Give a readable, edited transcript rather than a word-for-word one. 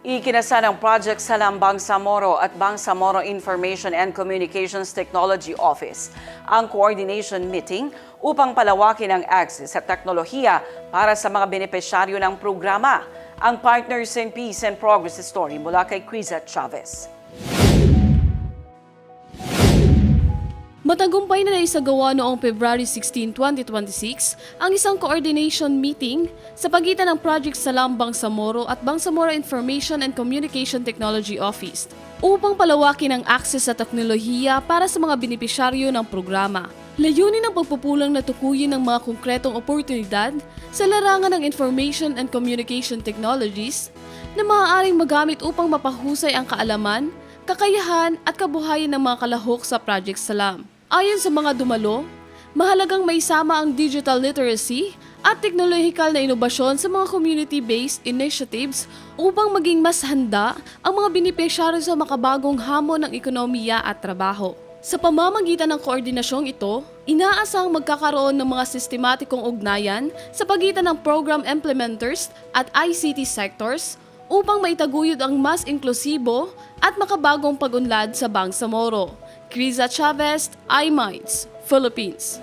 Ikinasa ng project sa Bangsamoro at Bangsamoro Information and Communications Technology Office ang coordination meeting upang palawakin ang access at teknolohiya para sa mga benepisyaryo ng programa. Ang Partners in Peace and Progress story mula kay Criza Chavez. Matagumpay na naisagawa noong February 16, 2026 ang isang coordination meeting sa pagitan ng Project Salam Bangsamoro at Bangsamoro Information and Communication Technology Office upang palawakin ang access sa teknolohiya para sa mga benepisyaryo ng programa. Layunin ng pagpupulang na tukuyin ng mga konkretong oportunidad sa larangan ng information and communication technologies na maaaring magamit upang mapahusay ang kaalaman, kakayahan at kabuhayan ng mga kalahok sa Project Salam. Ayon sa mga dumalo, mahalagang maisama ang digital literacy at teknolohikal na inobasyon sa mga community-based initiatives upang maging mas handa ang mga benepisyaryo sa makabagong hamon ng ekonomiya at trabaho. Sa pamamagitan ng koordinasyong ito, inaasahang magkakaroon ng mga sistematikong ugnayan sa pagitan ng program implementers at ICT sectors upang maitaguyod ang mas inklusibo at makabagong pag-unlad sa Bangsamoro. Criza Chavez, iMinds, Philippines.